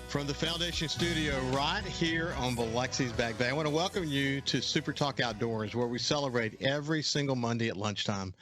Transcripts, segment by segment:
From the Foundation Studio right here on Biloxi's Back Bay, I want to welcome you to SuperTalk Outdoors, where we celebrate every single Monday at lunchtime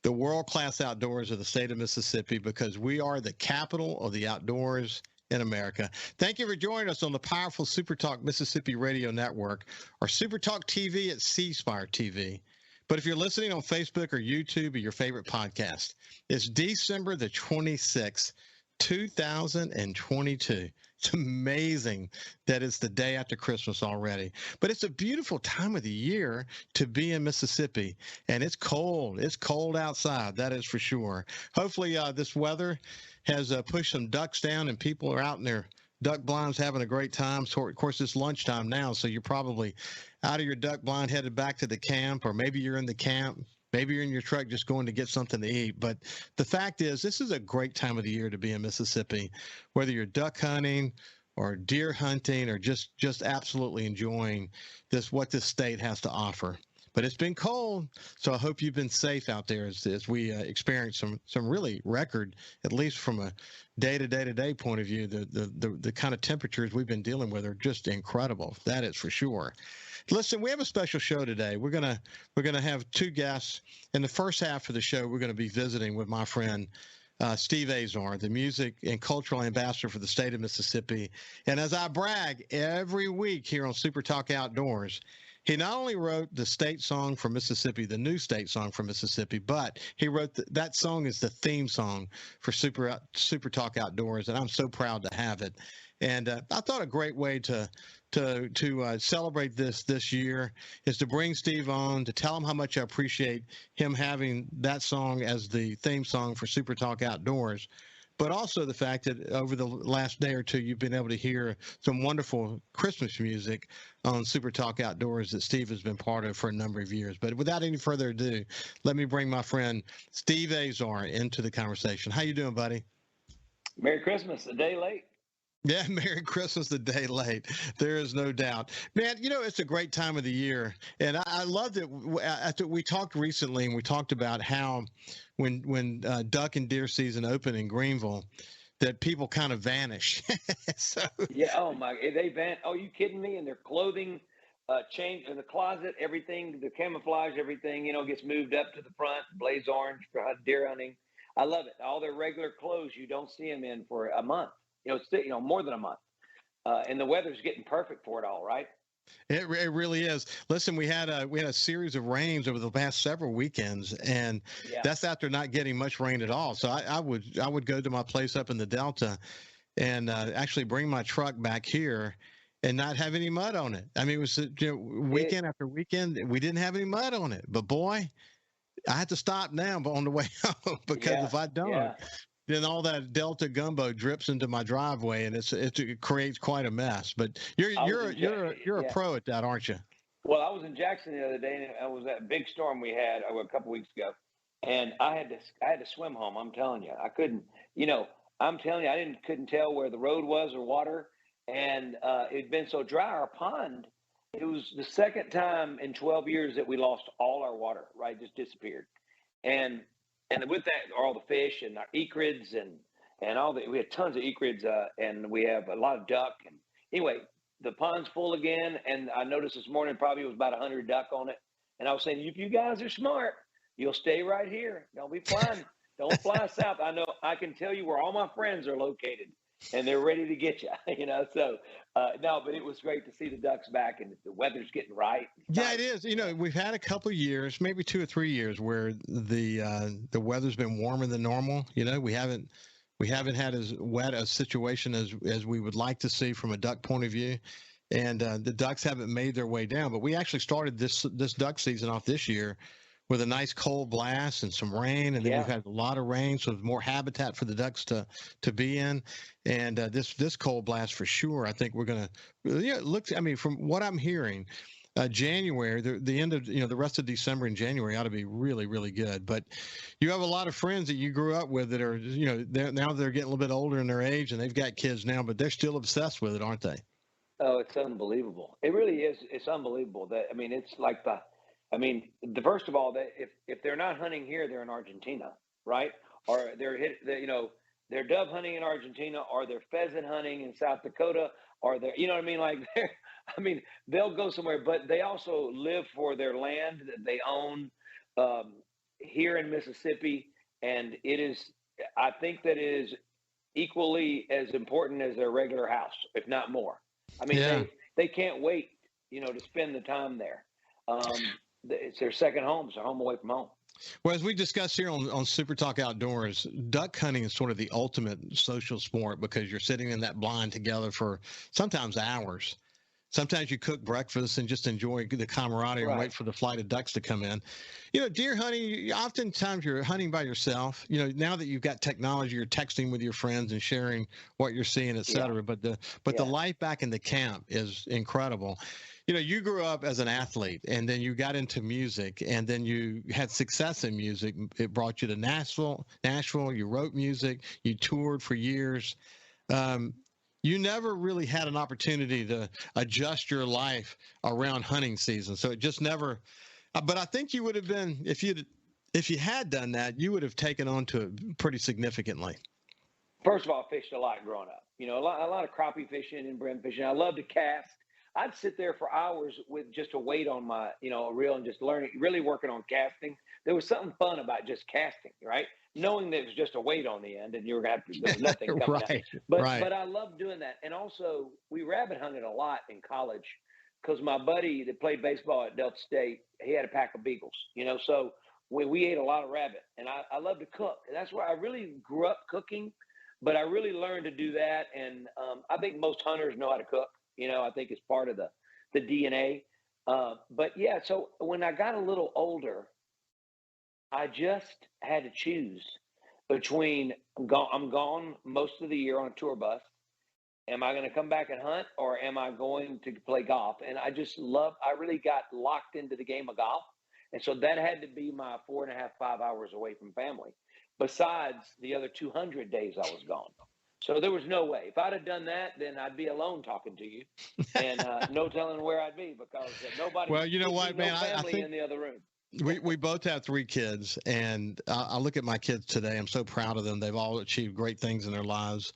the world-class outdoors of the state of Mississippi, because we are the capital of the outdoors in America. Thank you for joining us on the powerful SuperTalk Mississippi Radio Network, or SuperTalk TV at C-Spire TV. But if you're listening on Facebook or YouTube or your favorite podcast, it's December the 26th, 2022. It's amazing that it's the day after Christmas already. But it's a beautiful time of the year to be in Mississippi. And it's cold. It's cold outside, that is for sure. Hopefully this weather has pushed some ducks down and people are out in their duck blinds having a great time. So, of course, it's lunchtime now, so you're probably out of your duck blind headed back to the camp, or maybe you're in the camp. Maybe you're in your truck just going to get something to eat. But the fact is, this is a great time of the year to be in Mississippi, whether you're duck hunting or deer hunting or just absolutely enjoying what this state has to offer. But it's been cold, so I hope you've been safe out there as we experience some really record, at least from a day-to-day point of view. The kind of temperatures we've been dealing with are just incredible. That is for sure. Listen, we have a special show today. We're gonna have two guests. In the first half of the show, we're going to be visiting with my friend Steve Azar, the music and cultural ambassador for the state of Mississippi. And as I brag every week here on Super Talk Outdoors, he not only wrote the state song for Mississippi, the new state song for Mississippi, but he wrote that song is the theme song for Super Talk Outdoors, and I'm so proud to have it. And I thought a great way to celebrate this year is to bring Steve on, to tell him how much I appreciate him having that song as the theme song for Super Talk Outdoors, but also the fact that over the last day or two, you've been able to hear some wonderful Christmas music on Super Talk Outdoors that Steve has been part of for a number of years. But without any further ado, let me bring my friend Steve Azar into the conversation. How you doing, buddy? Merry Christmas, a day late. Yeah, Merry Christmas a day late. There is no doubt. Man, it's a great time of the year. And I love that we talked recently, and we talked about how when duck and deer season open in Greenville, that people kind of vanish. Yeah, oh my, they vanish. Oh, you kidding me? And their clothing changed in the closet, everything, the camouflage, everything, gets moved up to the front, blaze orange for deer hunting. I love it. All their regular clothes, you don't see them in for a month. It's more than a month, and the weather's getting perfect for it all, right? It really is. Listen, we had a series of rains over the past several weekends, and that's after not getting much rain at all. So I would go to my place up in the Delta, and actually bring my truck back here, and not have any mud on it. I mean, it was weekend after weekend, we didn't have any mud on it. But boy, I had to stop now on the way home, because if I don't. Then all that Delta gumbo drips into my driveway, and it creates quite a mess. But you're a pro at that, aren't you? Well, I was in Jackson the other day, and it was that big storm we had a couple weeks ago, and I had to swim home. I'm telling you, I couldn't. I'm telling you, I couldn't tell where the road was or water, and it'd been so dry. Our pond. It was the second time in 12 years that we lost all our water. Right, just disappeared, and with that, all the fish and our ecrids and all we had tons of ecrids, and we have a lot of duck. And anyway, the pond's full again. And I noticed this morning probably was about 100 duck on it. And I was saying, if you guys are smart, you'll stay right here. Don't be flying. Don't fly south. I know I can tell you where all my friends are located, and they're ready to get you. So no, but it was great to see the ducks back, and the weather's getting right. Yeah, it is. We've had a couple of years, maybe 2 or 3 years, where the weather's been warmer than normal. We haven't had as wet a situation as we would like to see from a duck point of view, and the ducks haven't made their way down. But we actually started this duck season off this year with a nice cold blast and some rain, and then we've had a lot of rain, so there's more habitat for the ducks to be in. And this cold blast for sure, I think we're going to look. I mean, from what I'm hearing, January, the end of the rest of December and January ought to be really, really good. But you have a lot of friends that you grew up with that are they're getting a little bit older in their age, and they've got kids now, but they're still obsessed with it, aren't they? Oh, it's unbelievable. It really is. It's unbelievable. It's like first of all, that if they're not hunting here, they're in Argentina, right? Or they're they're dove hunting in Argentina, or they're pheasant hunting in South Dakota, or they're, you know what I mean? Like, I mean, they'll go somewhere, but they also live for their land that they own here in Mississippi. And it is, I think that is equally as important as their regular house, if not more. I mean, Yeah. they can't wait, to spend the time there. It's their second home. It's their home away from home. Well, as we discussed here on Super Talk Outdoors, duck hunting is sort of the ultimate social sport because you're sitting in that blind together for sometimes hours. Sometimes you cook breakfast and just enjoy the camaraderie and wait for the flight of ducks to come in. Deer hunting, oftentimes you're hunting by yourself. Now that you've got technology, you're texting with your friends and sharing what you're seeing, et cetera. Yeah. But the life back in the camp is incredible. You grew up as an athlete, and then you got into music, and then you had success in music. It brought you to Nashville. You wrote music. You toured for years. You never really had an opportunity to adjust your life around hunting season. So it just never, but I think you would have been, if you had done that, you would have taken on to it pretty significantly. First of all, I fished a lot growing up, a lot of crappie fishing and brim fishing. I love to cast. I'd sit there for hours with just a weight on my, reel and just learning, really working on casting. There was something fun about just casting, right? Knowing that it was just a weight on the end and you were going to have to, there was nothing coming out. But I loved doing that. And also we rabbit hunted a lot in college because my buddy that played baseball at Delta State, he had a pack of beagles, so we ate a lot of rabbit, and I love to cook. And that's where I really grew up cooking, but I really learned to do that. And I think most hunters know how to cook. I think it's part of the DNA. But yeah, so when I got a little older, I just had to choose between I'm gone most of the year on a tour bus. Am I going to come back and hunt, or am I going to play golf? And I really got locked into the game of golf. And so that had to be my 4.5, 5 hours away from family, besides the other 200 days I was gone. So there was no way. If I'd have done that, then I'd be alone talking to you, and no telling where I'd be because nobody. Well, you know what, man? No family I think in the other room. We both have 3 kids, and I look at my kids today. I'm so proud of them. They've all achieved great things in their lives.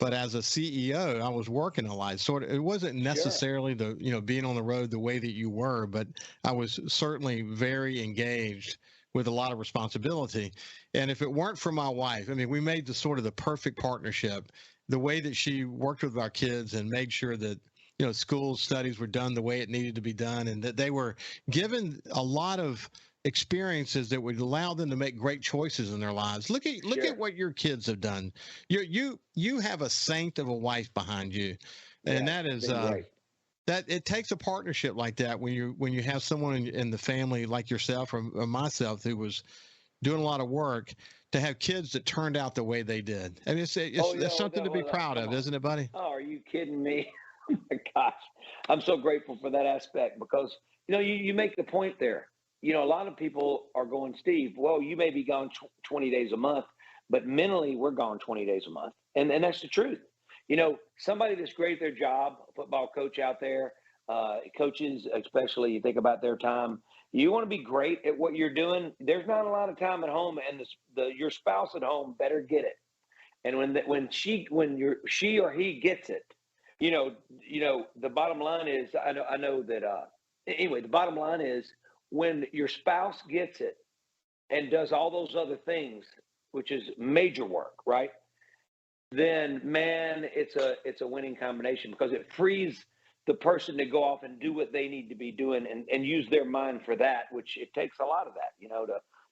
But as a CEO, I was working a lot. It wasn't necessarily being on the road the way that you were, but I was certainly very engaged with a lot of responsibility. And if it weren't for my wife, I mean, we made the perfect partnership, the way that she worked with our kids and made sure that, school studies were done the way it needed to be done, and that they were given a lot of experiences that would allow them to make great choices in their lives. Look at what your kids have done. You have a saint of a wife behind you, and that is that it takes a partnership like that when you have someone in the family like yourself or myself who was doing a lot of work to have kids that turned out the way they did. I mean, it's something to be proud of, isn't it, buddy? Oh, are you kidding me? Oh my gosh, I'm so grateful for that aspect because you make the point there. A lot of people are going, Steve, well, you may be gone 20 days a month, but mentally we're gone 20 days a month. And that's the truth. Somebody that's great at their job, a football coach out there, coaches, especially, you think about their time. You want to be great at what you're doing. There's not a lot of time at home, and your spouse at home better get it. And when she or he gets it, the bottom line is, I know that, anyway, the bottom line is when your spouse gets it and does all those other things, which is major work, right? Then, man, it's a winning combination because it frees the person to go off and do what they need to be doing and use their mind for that, which it takes a lot of that,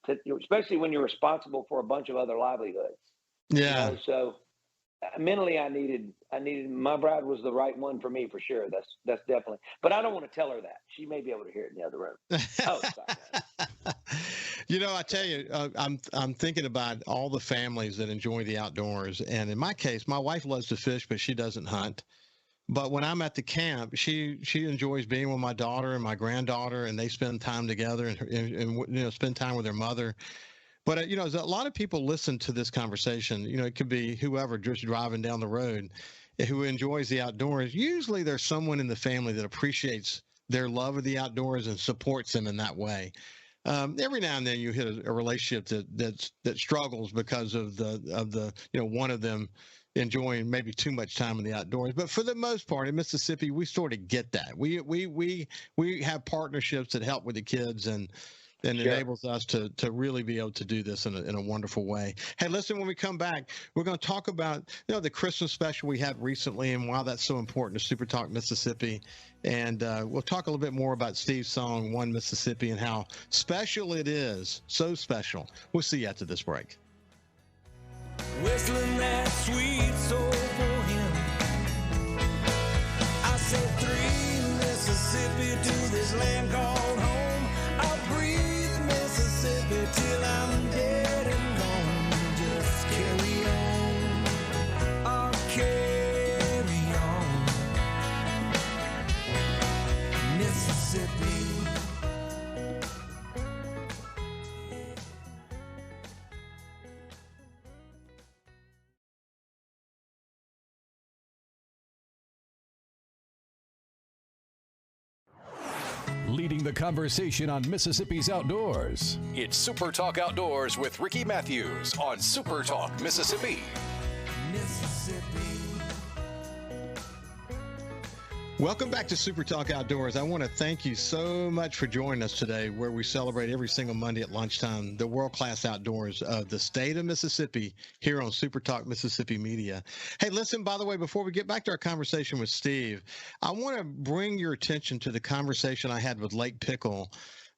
to especially when you're responsible for a bunch of other livelihoods. Yeah. So mentally, I needed my bride was the right one for me for sure. That's definitely. But I don't want to tell her that. She may be able to hear it in the other room. Oh, sorry. I tell you, I'm thinking about all the families that enjoy the outdoors, and in my case, my wife loves to fish, but she doesn't hunt. But when I'm at the camp, she enjoys being with my daughter and my granddaughter, and they spend time together and spend time with their mother. But, a lot of people listen to this conversation. It could be whoever just driving down the road who enjoys the outdoors. Usually there's someone in the family that appreciates their love of the outdoors and supports them in that way. every now and then you hit a relationship that struggles because of the one of them enjoying maybe too much time in the outdoors. But for the most part, in Mississippi, we sort of get that. We have partnerships that help with the kids and Sure. enables us to really be able to do this in a wonderful way. Hey, listen, when we come back, we're going to talk about the Christmas special we had recently and why that's so important to Super Talk Mississippi. And we'll talk a little bit more about Steve's song, One Mississippi, and how special it is. So special. We'll see you after this break. Whistling that sweet soul for him. I said 3 Mississippi to this land called home. I'll breathe Mississippi till I'm dead and gone. Just carry on. I'll carry on. Mississippi. Leading the conversation on Mississippi's outdoors. It's Super Talk Outdoors with Ricky Mathews on Super Talk Mississippi. Mississippi. Welcome back to Super Talk Outdoors. I want to thank you so much for joining us today, where we celebrate every single Monday at lunchtime the world-class outdoors of the state of Mississippi here on Super Talk Mississippi Media. Hey, listen, by the way, before we get back to our conversation with Steve, I want to bring your attention to the conversation I had with Lake Pickle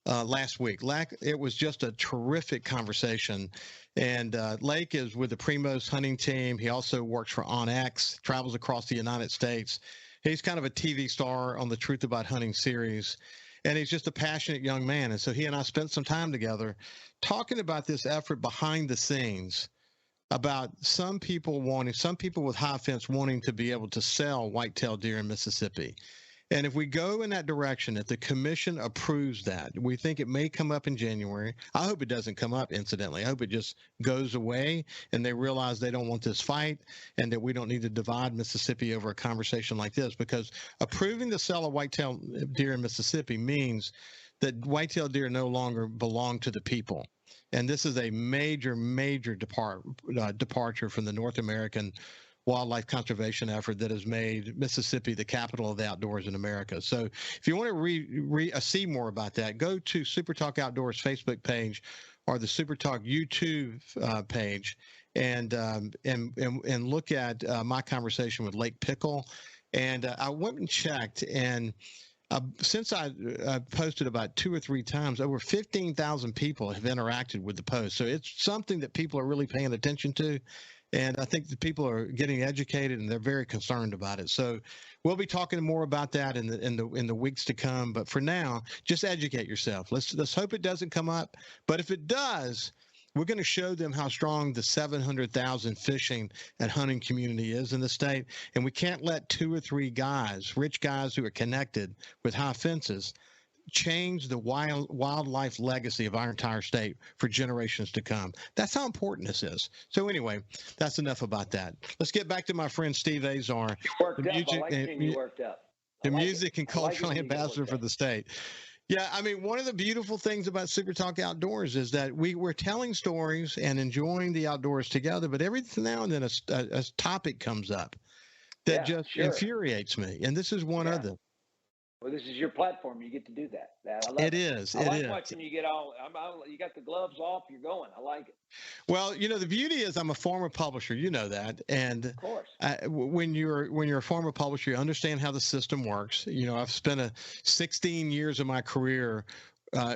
last week. It was just a terrific conversation. And Lake is with the Primos hunting team. He also works for OnX, travels across the United States. He's kind of a TV star on the Truth About Hunting series, and he's just a passionate young man. And so he and I spent some time together talking about this effort behind the scenes, about some people with high fence wanting to be able to sell whitetail deer in Mississippi. And if we go in that direction, if the commission approves that, we think it may come up in January. I hope it doesn't come up, incidentally. I hope it just goes away and they realize they don't want this fight and that we don't need to divide Mississippi over a conversation like this, because approving the sale of whitetail deer in Mississippi means that whitetail deer no longer belong to the people. And this is a major, major departure from the North American wildlife conservation effort that has made Mississippi the capital of the outdoors in America. So if you want to see more about that, go to Super Talk Outdoors Facebook page or the Super Talk YouTube page and look at my conversation with Lake Pickle. And I went and checked, and since I posted about 2 or 3 times, over 15,000 people have interacted with the post. So it's something that people are really paying attention to. And I think the people are getting educated and they're very concerned about it. So we'll be talking more about that in the weeks to come. But for now, just educate yourself. Let's hope it doesn't come up. But if it does, we're going to show them how strong the 700,000 fishing and hunting community is in the state. And we can't let 2 or 3 guys, rich guys who are connected with high fences, change the wildlife legacy of our entire state for generations to come. That's how important this is. So anyway, that's enough about that. Let's get back to my friend Steve Azar. You worked up. I like seeing you worked up. The music and cultural ambassador for the state. Yeah, I mean, one of the beautiful things about Super Talk Outdoors is that we're telling stories and enjoying the outdoors together, but every now and then a topic comes up that infuriates me, and this is one of them. Well, this is your platform. You get to do that. I love it. I like watching you get you got the gloves off. You're going. I like it. Well, the beauty is I'm a former publisher. You know that. And of course, when you're a former publisher, you understand how the system works. I've spent 16 years of my career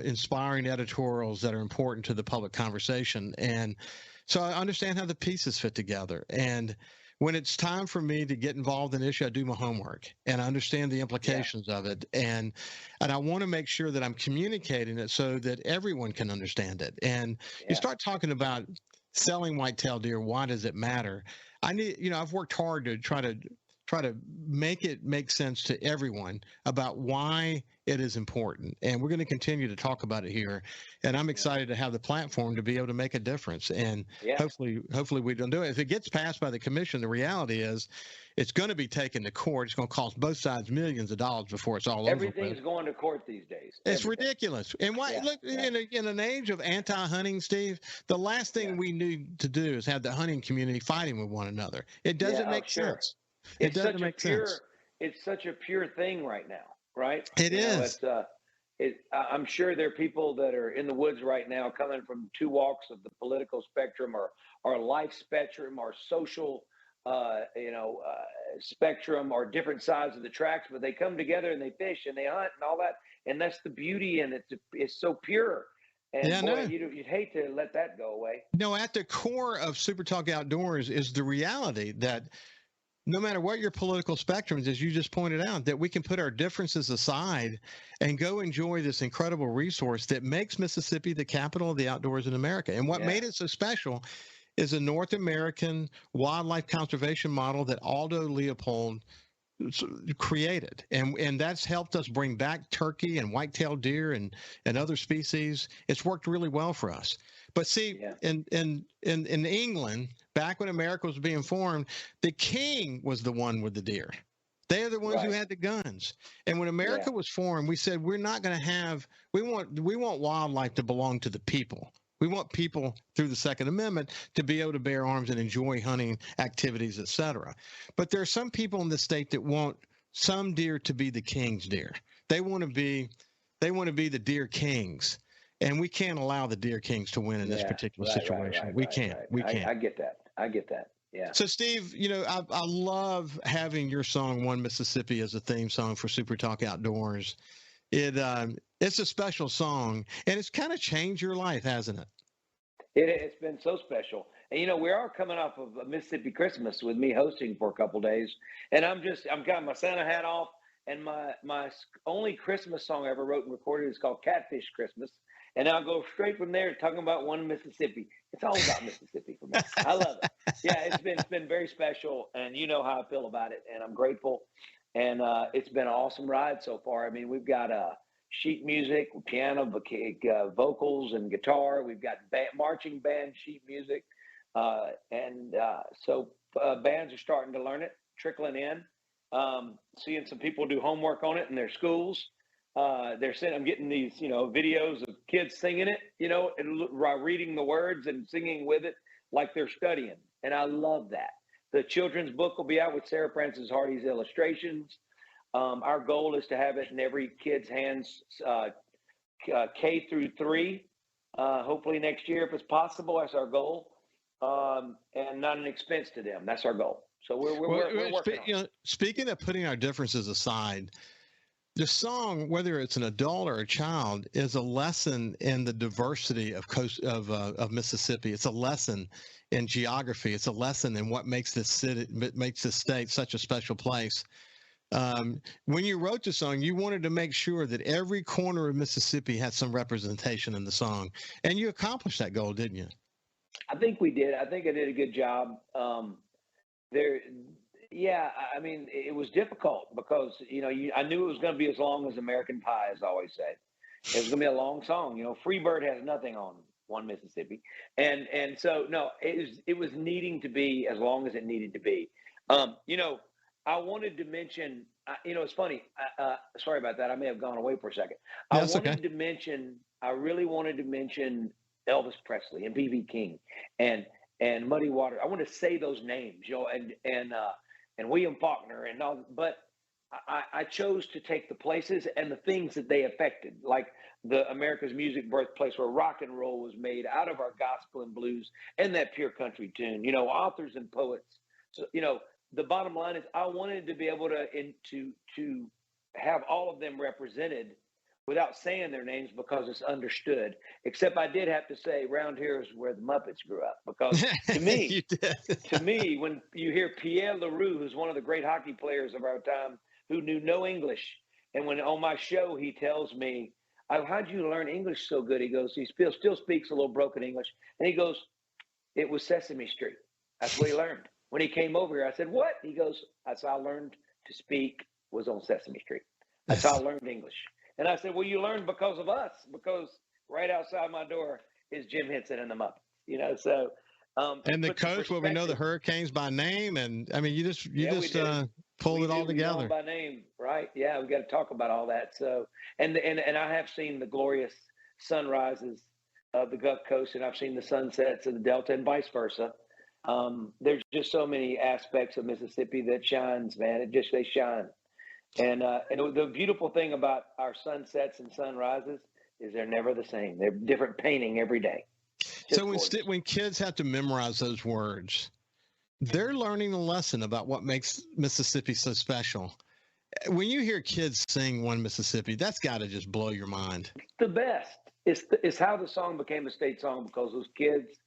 inspiring editorials that are important to the public conversation. And so I understand how the pieces fit together. And when it's time for me to get involved in an issue, I do my homework and I understand the implications of it. And I want to make sure that I'm communicating it so that everyone can understand it. And you start talking about selling whitetail deer. Why does it matter? I've worked hard to try to make it make sense to everyone about why it is important. And we're going to continue to talk about it here. And I'm excited to have the platform to be able to make a difference. And hopefully we don't do it. If it gets passed by the commission, the reality is it's going to be taken to court. It's going to cost both sides millions of dollars before it's all over. Everything's going to court these days. It's ridiculous. And why? Look, in an age of anti-hunting, Steve, the last thing we need to do is have the hunting community fighting with one another. It doesn't make sense. It doesn't make sense. It's such a pure thing right now, right? It is. I'm sure there are people that are in the woods right now coming from two walks of the political spectrum or life spectrum or social spectrum or different sides of the tracks, but they come together and they fish and they hunt and all that. And that's the beauty, and it's so pure. And you'd hate to let that go away. No, at the core of SuperTalk Outdoors is the reality that no matter what your political spectrum is, as you just pointed out, that we can put our differences aside and go enjoy this incredible resource that makes Mississippi the capital of the outdoors in America. And what made it so special is a North American wildlife conservation model that Aldo Leopold created. And that's helped us bring back turkey and white-tailed deer and other species. It's worked really well for us. But see, in England, back when America was being formed, the king was the one with the deer. They are the ones who had the guns. And when America was formed, we said we want wildlife to belong to the people. We want people through the Second Amendment to be able to bear arms and enjoy hunting activities, etc. But there are some people in the state that want some deer to be the king's deer. They want to be the deer kings. And we can't allow the deer kings to win in this particular situation. We can't. I get that. Yeah. So, Steve, I love having your song "One Mississippi" as a theme song for SuperTalk Outdoors. It's a special song, and it's kind of changed your life, hasn't it? It's been so special. And, we are coming off of a Mississippi Christmas with me hosting for a couple of days. And I'm got my Santa hat off. And my only Christmas song I ever wrote and recorded is called Catfish Christmas. And I'll go straight from there talking about One Mississippi. It's all about Mississippi for me. I love it. Yeah, it's been very special. And you know how I feel about it. And I'm grateful. And it's been an awesome ride so far. I mean, we've got sheet music, piano, vocals, and guitar. We've got marching band sheet music. So bands are starting to learn it, trickling in. Seeing some people do homework on it in their schools. I'm getting these, videos of kids singing it, and reading the words and singing with it like they're studying. And I love that. The children's book will be out with Sarah Frances Hardy's illustrations. Our goal is to have it in every kid's hands, K through 3, hopefully next year if it's possible. That's our goal, and not an expense to them. That's our goal. So we're working on it. Speaking of putting our differences aside, the song, whether it's an adult or a child, is a lesson in the diversity of Mississippi. It's a lesson in geography. It's a lesson in what makes this state such a special place. When you wrote the song, you wanted to make sure that every corner of Mississippi had some representation in the song, and you accomplished that goal, didn't you? I think we did. I think I did a good job. I mean, it was difficult because, I knew it was going to be as long as American Pie, as I always say. It was going to be a long song. Freebird has nothing on One Mississippi. And so, no, it was needing to be as long as it needed to be. I wanted to mention, it's funny. Sorry about that. I may have gone away for a second. I really wanted to mention Elvis Presley and B.B. King and Muddy Waters. I want to say those names, and William Faulkner and all, but I chose to take the places and the things that they affected, like the America's music birthplace where rock and roll was made out of our gospel and blues and that pure country tune, authors and poets. So, the bottom line is I wanted to be able to have all of them represented without saying their names because it's understood, except I did have to say round here is where the Muppets grew up, because to me, when you hear Pierre LaRue, who's one of the great hockey players of our time, who knew no English, and when on my show he tells me, how'd you learn English so good? He goes, he still speaks a little broken English, and he goes, it was Sesame Street. That's what he learned. when he came over here, I said, what? He goes, that's how I learned to speak was on Sesame Street. That's how I learned English. And I said, well, you learned because of us, because right outside my door is Jim Henson and the Muppets, you know, so. And the coach, well, we know the Hurricanes by name, and I mean, you just pulled it all together. By name, right? Yeah, we got to talk about all that. So, and I have seen the glorious sunrises of the Gulf Coast, and I've seen the sunsets of the Delta, and vice versa. There's just so many aspects of Mississippi that shines, man. They shine. And the beautiful thing about our sunsets and sunrises is they're never the same. They're different painting every day. So when kids have to memorize those words, they're learning the lesson about what makes Mississippi so special. When you hear kids sing One Mississippi, that's got to just blow your mind. The best. It's how the song became a state song, because those kids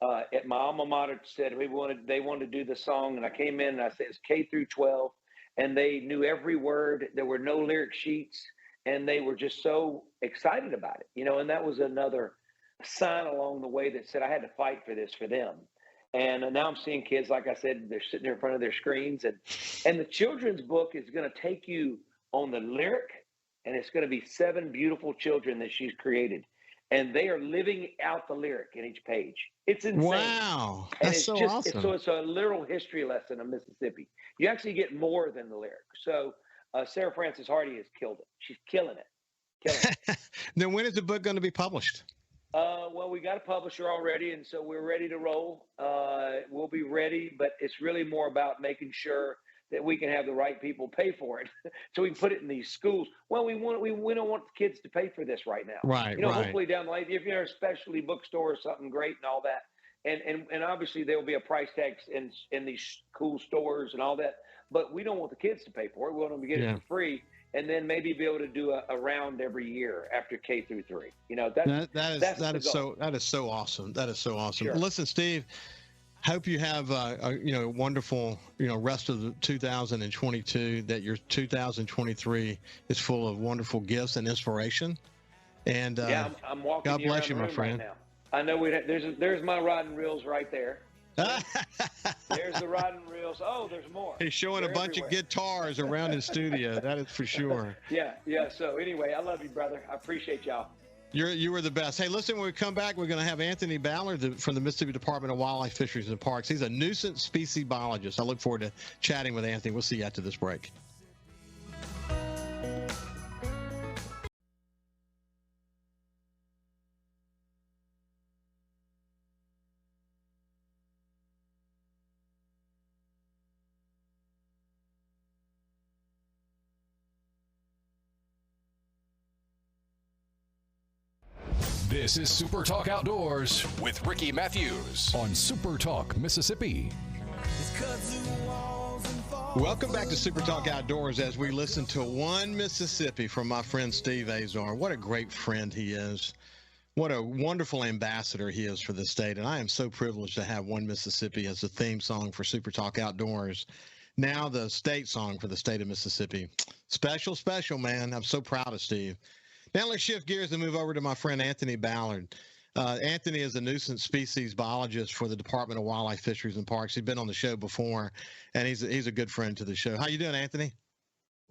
at my alma mater said they wanted to do the song, and I came in and I said it's K through 12, and they knew every word. There were no lyric sheets, and they were just so excited about it, you know. And that was another sign along the way that said I had to fight for this for them. And now I'm seeing kids, like I said, they're sitting there in front of their screens, and the children's book is going to take you on the lyric, and it's going to be 7 beautiful children that she's created, and they are living out the lyric in each page. It's insane. Wow, that's so awesome. It's a literal history lesson of Mississippi. You actually get more than the lyric. So Sarah Frances Hardy has killed it. She's killing it. Then when is the book going to be published? Well, we got a publisher already, and so we're ready to roll. We'll be ready, but it's really more about making sure that we can have the right people pay for it, so we can put it in these schools. Well, we don't want the kids to pay for this right now. Right. You know, hopefully down the line, if you're a specialty bookstore or something great and all that, and obviously there will be a price tag in these cool stores and all that. But we don't want the kids to pay for it. We want them to get it for free, and then maybe be able to do a round every year after K through 3. You know, that is so awesome. That is so awesome. Sure. Listen, Steve, hope you have a wonderful rest of the 2022. That your 2023 is full of wonderful gifts and inspiration. And I'm walking. God bless you, my friend. Right now. I know there's my rod and reels right there. There's the rod and reels. Oh, there's more. He's showing a bunch of guitars around his studio. That is for sure. Yeah. So anyway, I love you, brother. I appreciate y'all. You were the best. Hey, listen, when we come back, we're going to have Anthony Ballard from the Mississippi Department of Wildlife, Fisheries, and Parks. He's a nuisance species biologist. I look forward to chatting with Anthony. We'll see you after this break. This is SuperTalk Outdoors with Ricky Mathews on SuperTalk Mississippi. Welcome back to SuperTalk Outdoors as we listen to One Mississippi from my friend Steve Azar. What a great friend he is. What a wonderful ambassador he is for the state. And I am so privileged to have One Mississippi as the theme song for SuperTalk Outdoors. Now the state song for the state of Mississippi. Special, man. I'm so proud of Steve. Now let's shift gears and move over to my friend Anthony Ballard. Anthony is a nuisance species biologist for the Department of Wildlife, Fisheries, and Parks. He's been on the show before, and he's a good friend to the show. How you doing, Anthony?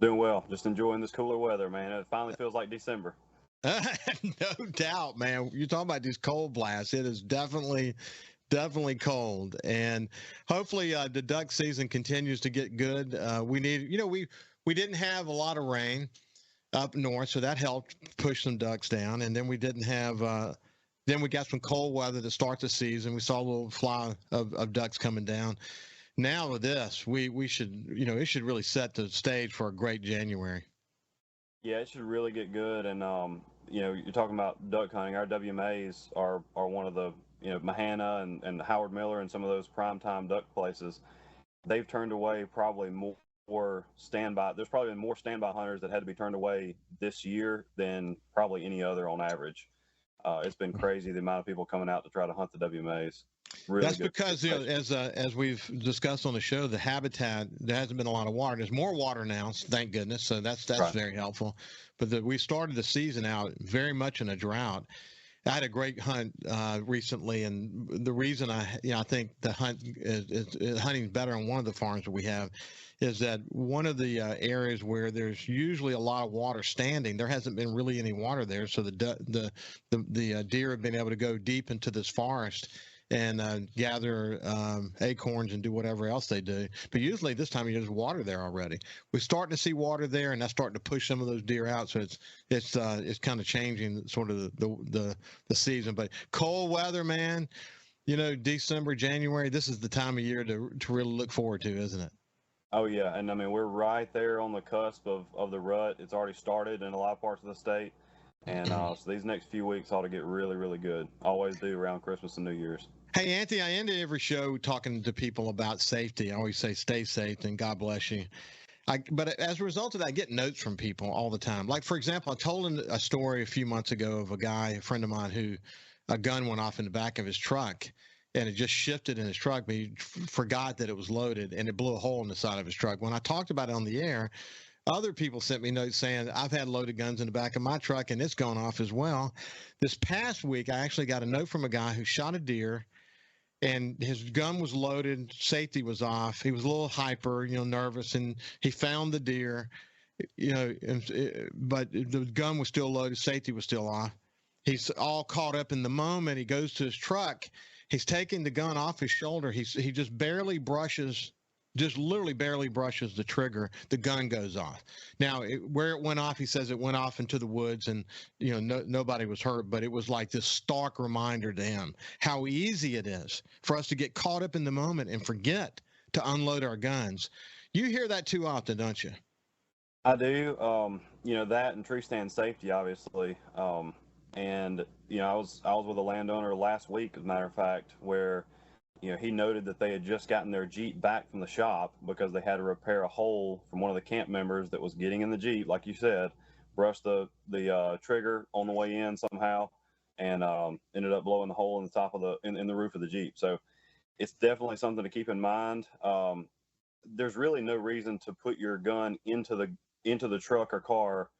Doing well. Just enjoying this cooler weather, man. It finally feels like December. No doubt, man. You're talking about these cold blasts. It is definitely cold, and hopefully the duck season continues to get good. We didn't have a lot of rain up north, so that helped push some ducks down. And then we didn't have then we got some cold weather to start the season. We saw a little fly of ducks coming down. Now with this, we should, it should really set the stage for a great January. Yeah, it should really get good. And you're talking about duck hunting. Our WMAs are one of the Mahana and Howard Miller and some of those primetime duck places. They've turned away probably more standby. There's probably been more standby hunters that had to be turned away this year than probably any other on average. It's been crazy the amount of people coming out to try to hunt the WMAs. Really That's because as we've discussed on the show, the habitat, there hasn't been a lot of water. There's more water now, thank goodness. So that's right. Very helpful. But we started the season out very much in a drought. I had a great hunt recently, and the reason I think the hunting's better on one of the farms that we have is that one of the areas where there's usually a lot of water standing, there hasn't been really any water there, so the deer have been able to go deep into this forest and gather acorns and do whatever else they do. But usually this time of year there's water there already. We're starting to see water there, and that's starting to push some of those deer out. So it's kind of changing sort of the season. But cold weather, man. December, January. This is the time of year to really look forward to, isn't it? Oh yeah, and I mean we're right there on the cusp of the rut. It's already started in a lot of parts of the state, and so these next few weeks ought to get really, really good. Always do around Christmas and New Year's. Hey, Anthony, I end every show talking to people about safety. I always say stay safe and God bless you. But as a result of that, I get notes from people all the time. Like, for example, I told a story a few months ago of a friend of mine, who a gun went off in the back of his truck, and it just shifted in his truck, but he forgot that it was loaded, and it blew a hole in the side of his truck. When I talked about it on the air, other people sent me notes saying, I've had loaded guns in the back of my truck, and it's gone off as well. This past week, I actually got a note from a guy who shot a deer, and his gun was loaded, safety was off. He was a little hyper, nervous, and he found the deer, but the gun was still loaded, safety was still off. He's all caught up in the moment. He goes to his truck. He's taking the gun off his shoulder. He just literally barely brushes the trigger. The gun goes off. Now, where it went off, he says it went off into the woods, and nobody was hurt. But it was like this stark reminder to him how easy it is for us to get caught up in the moment and forget to unload our guns. You hear that too often, don't you? I do. That and tree stand safety, obviously. And I was with a landowner last week, as a matter of fact, where he noted that they had just gotten their Jeep back from the shop because they had to repair a hole from one of the camp members that was getting in the Jeep, like you said, brushed the trigger on the way in somehow, and ended up blowing the hole in the top of in the roof of the Jeep. So it's definitely something to keep in mind. There's really no reason to put your gun into the truck or car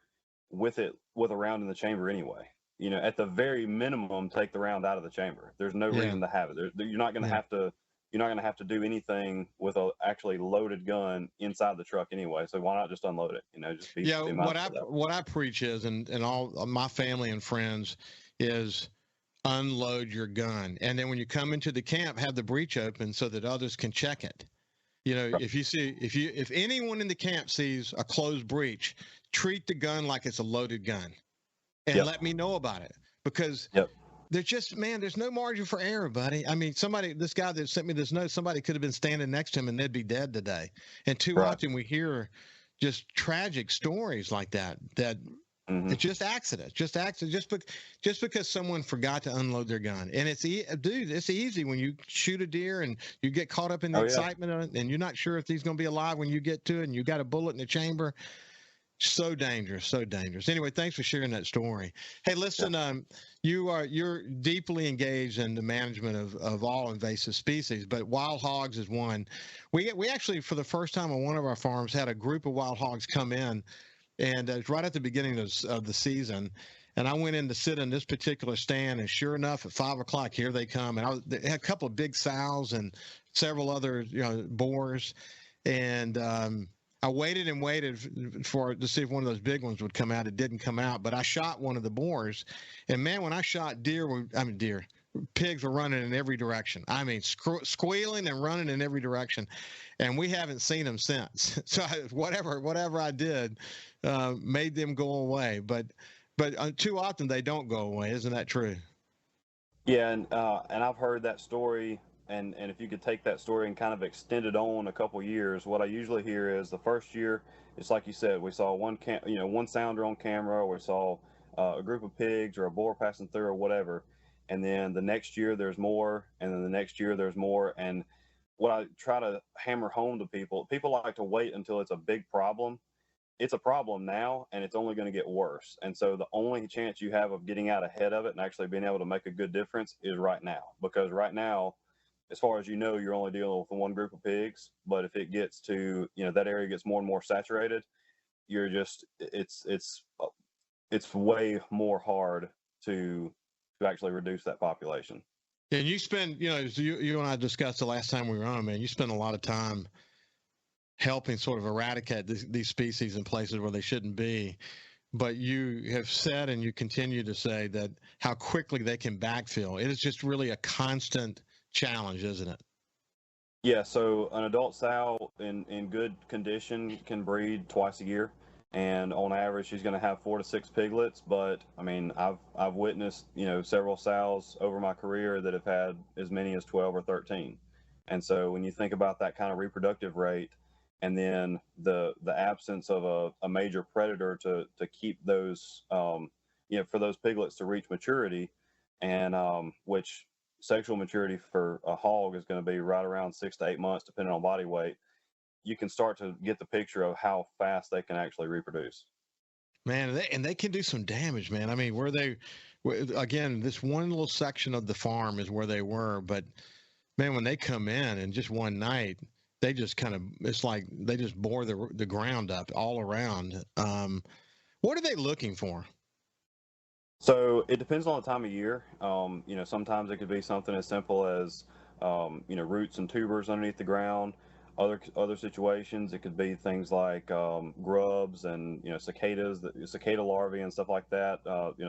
with a round in the chamber anyway. At the very minimum, take the round out of the chamber. There's no reason to have it. You're not going to have to. You're not going to have to do anything with a actually loaded gun inside the truck anyway. So why not just unload it? Just be what I preach is, and all my family and friends is, unload your gun, and then when you come into the camp, have the breech open so that others can check it. Right. If anyone in the camp sees a closed breech, treat the gun like it's a loaded gun. And let me know about it, because there's no margin for error, buddy. I mean, this guy that sent me this note, somebody could have been standing next to him and they'd be dead today. And too often we hear just tragic stories like that it's just accidents, just because someone forgot to unload their gun. And it's easy when you shoot a deer and you get caught up in the excitement of it, and you're not sure if he's going to be alive when you get to it, and you got a bullet in the chamber. So dangerous. Anyway, thanks for sharing that story. Hey, listen, you're deeply engaged in the management of all invasive species, but wild hogs is one. We actually, for the first time on one of our farms, had a group of wild hogs come in, and it was right at the beginning of the season. And I went in to sit in this particular stand, and sure enough, at 5 o'clock, here they come. And they had a couple of big sows and several other boars, and I waited and waited to see if one of those big ones would come out. It didn't come out, but I shot one of the boars, and man, when I shot pigs were running in every direction. I mean, squealing and running in every direction, and we haven't seen them since. So whatever I did made them go away, but too often they don't go away. Isn't that true? Yeah, and I've heard that story. And if you could take that story and kind of extend it on a couple years, what I usually hear is the first year, it's like you said, we saw one sounder on camera, or we saw a group of pigs or a boar passing through or whatever. And then the next year there's more, and then the next year there's more. And what I try to hammer home to people like to wait until it's a big problem. It's a problem now, and it's only going to get worse. And so the only chance you have of getting out ahead of it and actually being able to make a good difference is right now, because right now, as far as you're only dealing with one group of pigs. But if it gets to, that area gets more and more saturated, it's way more hard to to actually reduce that population. And you spend, as you and I discussed the last time we were on, man, you spend a lot of time helping sort of eradicate these species in places where they shouldn't be. But you have said, and you continue to say, that how quickly they can backfill. It is just really a constant challenge, isn't it? Yeah, so an adult sow in good condition can breed twice a year, and on average she's going to have 4 to 6 piglets. But I mean, I've witnessed several sows over my career that have had as many as 12 or 13. And so when you think about that kind of reproductive rate, and then the absence of a major predator to keep those for those piglets to reach maturity, and which sexual maturity for a hog is going to be right around 6 to 8 months, depending on body weight, you can start to get the picture of how fast they can actually reproduce. Man, they can do some damage, man. I mean, again, this one little section of the farm is where they were, but man, when they come in and just one night, they just it's like they just bore the ground up all around. What are they looking for? So it depends on the time of year. Sometimes it could be something as simple as, roots and tubers underneath the ground. Other situations, it could be things like grubs and, cicadas, cicada larvae and stuff like that.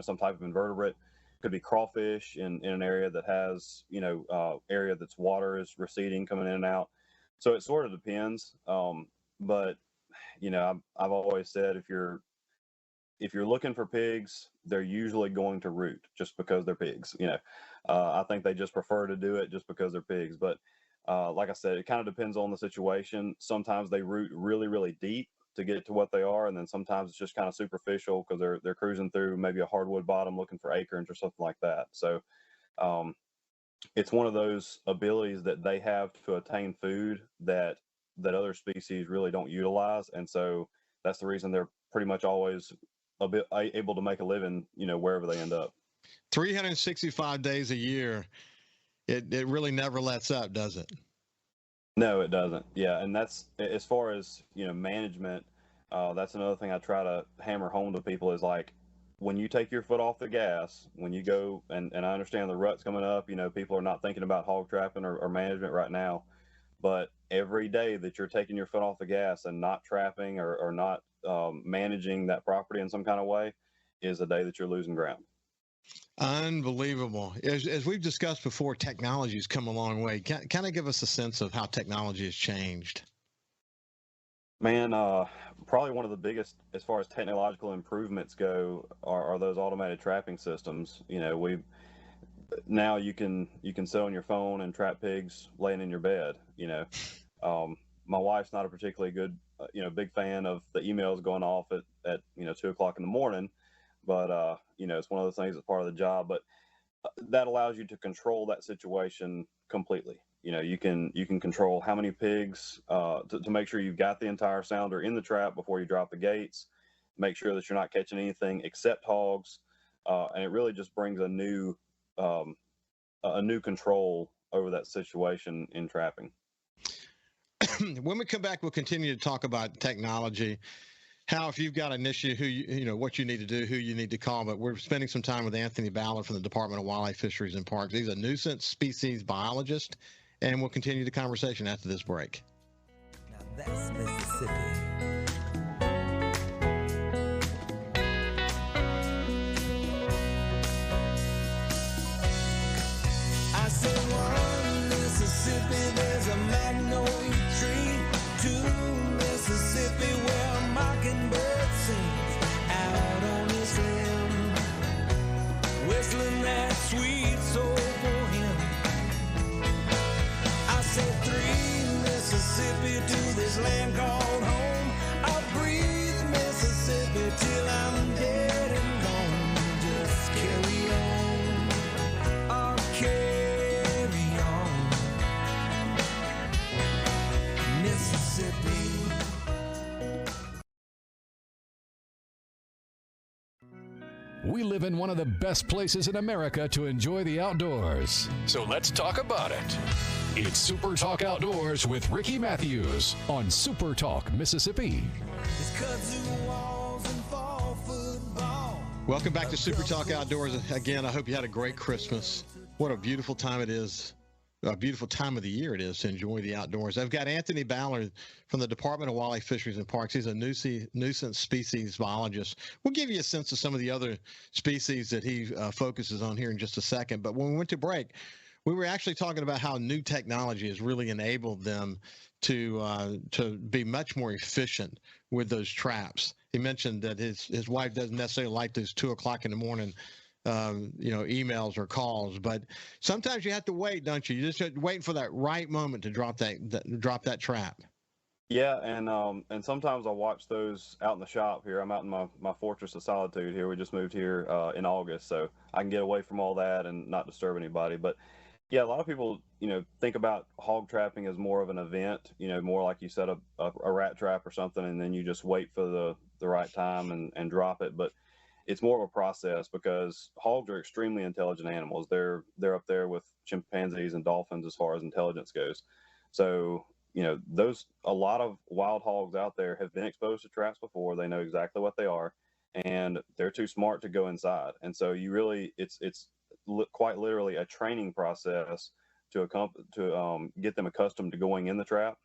Some type of invertebrate. Could be crawfish in an area that has, area that's water is receding, coming in and out. So it sort of depends. But, I've always said, if you're looking for pigs, they're usually going to root just because they're pigs. I think they just prefer to do it just because they're pigs. But like I said, it kind of depends on the situation. Sometimes they root really, really deep to get to what they are, and then sometimes it's just kind of superficial because they're cruising through maybe a hardwood bottom looking for acorns or something like that. So it's one of those abilities that they have to attain food that other species really don't utilize, and so that's the reason they're pretty much always a bit able to make a living, wherever they end up. 365 days a year, it really never lets up, does it? No, it doesn't. Yeah, and that's, as far as management. That's another thing I try to hammer home to people is, like, when you take your foot off the gas, when you go, and I understand the rut's coming up, people are not thinking about hog trapping or management right now, but every day that you're taking your foot off the gas and not trapping or not managing that property in some kind of way is a day that you're losing ground. Unbelievable. As we've discussed before, technology has come a long way. Kind of give us a sense of how technology has changed. Man, probably one of the biggest, as far as technological improvements go, are those automated trapping systems. Now you can sit on your phone and trap pigs laying in your bed. My wife's not a particularly good, big fan of the emails going off at 2 o'clock in the morning, but it's one of those things that's part of the job. But that allows you to control that situation completely. You can control how many pigs to make sure you've got the entire sounder in the trap before you drop the gates. Make sure that you're not catching anything except hogs, and it really just brings a new control over that situation in trapping. When we come back, we'll continue to talk about technology. How, if you've got an issue, what you need to do, who you need to call. But we're spending some time with Anthony Ballard from the Department of Wildlife, Fisheries, and Parks. He's a nuisance species biologist, and we'll continue the conversation after this break. Now that's Mississippi. I said one Mississippi, there's a magnolia tree. Two Mississippi, where a mockingbird sings out on his limb, whistling that sweet soul for him. I said 3 Mississippi to this land called home. I'll breathe Mississippi till I'm dead and gone. Just carry on, I'll carry on, Mississippi. We live in one of the best places in America to enjoy the outdoors. So let's talk about it. It's Super Talk Outdoors with Ricky Mathews on Super Talk Mississippi. It's kudzu walls and fall football. Welcome back to Super Talk Outdoors. Again, I hope you had a great Christmas. What a beautiful time it is. A beautiful time of the year it is to enjoy the outdoors. I've got Anthony Ballard from the Department of Wildlife, Fisheries, and Parks. He's a nuisance species biologist. We'll give you a sense of some of the other species that he focuses on here in just a second. But when we went to break, we were actually talking about how new technology has really enabled them to be much more efficient with those traps. He mentioned that his wife doesn't necessarily like those 2 o'clock in the morning emails or calls, but sometimes you have to wait, don't you? You're just waiting for that right moment to drop that trap. Yeah, and sometimes I watch those out in the shop here. I'm out in my fortress of solitude here. We just moved here in August, so I can get away from all that and not disturb anybody. But yeah, a lot of people, think about hog trapping as more of an event, more like you set a rat trap or something, and then you just wait for the right time and drop it. But it's more of a process because hogs are extremely intelligent animals. They're up there with chimpanzees and dolphins as far as intelligence goes. So, a lot of wild hogs out there have been exposed to traps before. They know exactly what they are, and they're too smart to go inside. And so it's quite literally a training process to get them accustomed to going in the trap.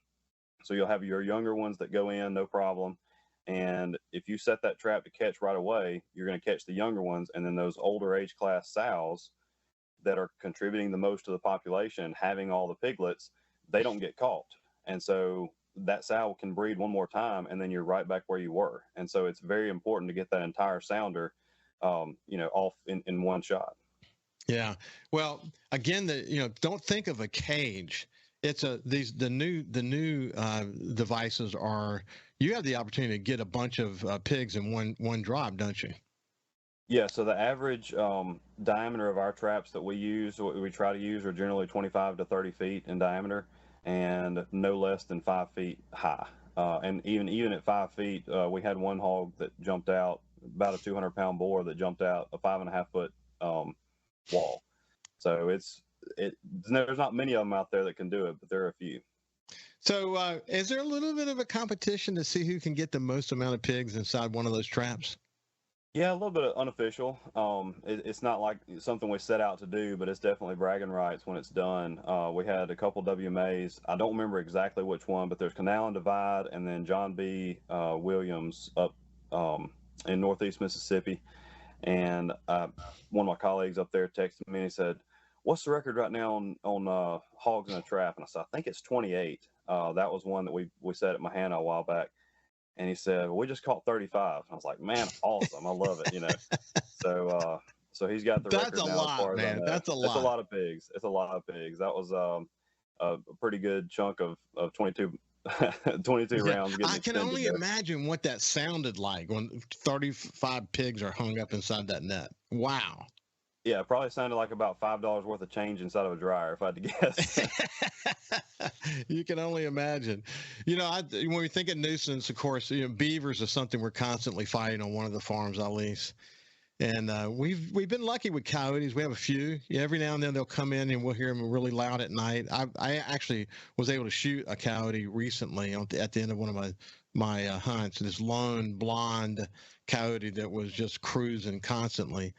So you'll have your younger ones that go in, no problem. And if you set that trap to catch right away, you're going to catch the younger ones. And then those older age class sows that are contributing the most to the population, having all the piglets, they don't get caught. And so that sow can breed one more time, and then you're right back where you were. And so it's very important to get that entire sounder, off in one shot. Yeah. Well, again, don't think of a cage. It's the new devices are, you have the opportunity to get a bunch of pigs in one drop, don't you? Yeah. So the average diameter of our traps that we use, what we try to use, are generally 25 to 30 feet in diameter and no less than 5 feet high. And even at 5 feet, we had one hog that jumped out, about a 200-pound boar that jumped out a 5.5 foot wall. So there's not many of them out there that can do it, but there are a few. So is there a little bit of a competition to see who can get the most amount of pigs inside one of those traps? Yeah, a little bit of unofficial. It's not like something we set out to do, but it's definitely bragging rights when it's done. We had a couple WMAs. I don't remember exactly which one, but there's Canal and Divide, and then John B. Williams up in Northeast Mississippi. And one of my colleagues up there texted me and he said, "What's the record right now on hogs in a trap?" And I said, "I think it's 28. That was one that we set at Mahana a while back." And he said, "Well, we just caught 35. And I was like, "Man, awesome. I love it." So he's got the record now. That's a lot, man. That's a lot. It's a lot of pigs. It's a lot of pigs. That was a pretty good chunk of 22 rounds. I can only imagine what that sounded like when 35 pigs are hung up inside that net. Wow. Yeah, it probably sounded like about $5 worth of change inside of a dryer, if I had to guess. You can only imagine. When we think of nuisance, of course, beavers are something we're constantly fighting on one of the farms I lease. And we've been lucky with coyotes. We have a few. Every now and then they'll come in and we'll hear them really loud at night. I actually was able to shoot a coyote recently at the end of one of my hunts. This lone blonde coyote that was just cruising constantly.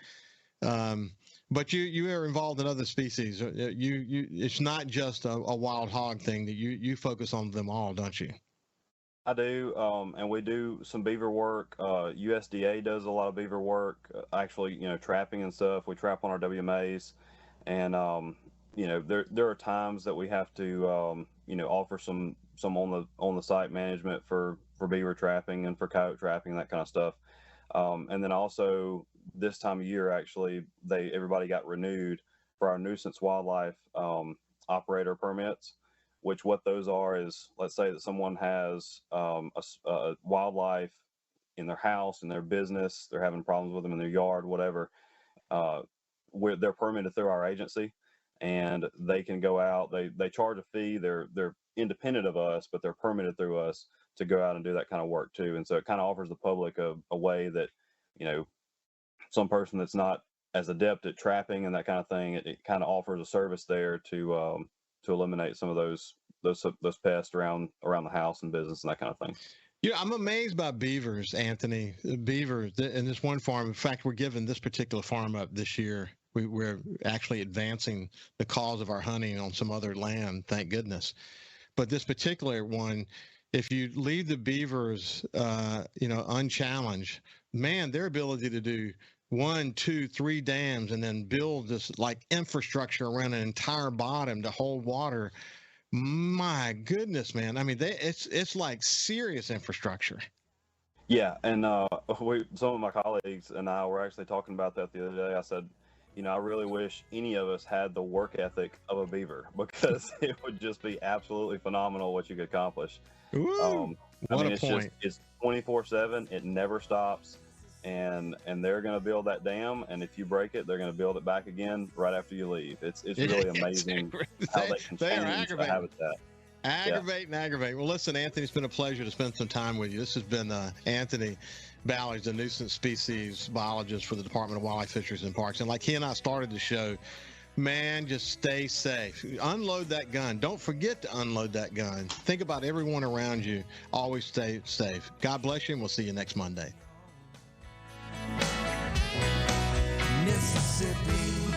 But you are involved in other species. It's not just a wild hog thing that you focus on them all, don't you? I do, and we do some beaver work. USDA does a lot of beaver work, actually, trapping and stuff. We trap on our WMAs, and there are times that we have to offer some on the site management for beaver trapping and for coyote trapping, that kind of stuff. And then also this time of year, actually, everybody got renewed for our nuisance wildlife operator permits. Which what those are is, let's say that someone has a wildlife in their house, in their business, they're having problems with them in their yard, whatever. They're permitted through our agency, and they can go out. They charge a fee. They're independent of us, but they're permitted through us to go out and do that kind of work too. And so it kind of offers the public a way that, some person that's not as adept at trapping and that kind of thing, it kind of offers a service there to eliminate some of those pests around the house and business and that kind of thing. Yeah, I'm amazed by beavers, Anthony. Beavers in this one farm. In fact, we're giving this particular farm up this year. We're actually advancing the cause of our hunting on some other land, thank goodness. But this particular one, if you leave the beavers, unchallenged, man, their ability to do 1, 2, 3 dams and then build this like infrastructure around an entire bottom to hold water. My goodness, man. I mean, it's like serious infrastructure. Yeah, and some of my colleagues and I were actually talking about that the other day. I said, I really wish any of us had the work ethic of a beaver, because it would just be absolutely phenomenal what you could accomplish. Ooh, what a it's point. It's 24/7. It never stops. And they're going to build that dam, and if you break it, they're going to build it back again right after you leave. It's really amazing how they can change the habitat. Aggravate. Well, listen, Anthony, it's been a pleasure to spend some time with you. This has been Anthony Ballard, the nuisance species biologist for the Department of Wildlife, Fisheries, and Parks. And like he and I started the show, man, just stay safe. Unload that gun. Don't forget to unload that gun. Think about everyone around you. Always stay safe. God bless you, and we'll see you next Monday. Mississippi.